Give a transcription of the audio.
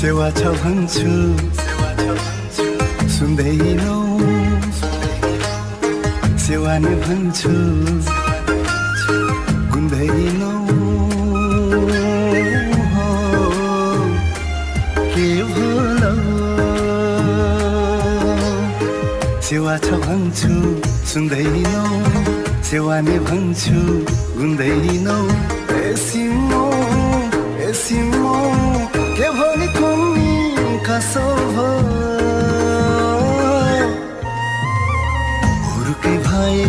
सेवा छ भन्छु सुन्दैनौ, सेवा नै भन्छु गुन्दैनौ। के भोला सेवा छ भन्छु सुन्दैनौ, सेवा नै भन्छु गुन्दैनौ। एसिमो एसिमो के भोलि कुम्मी कसो भो हुरुकै भए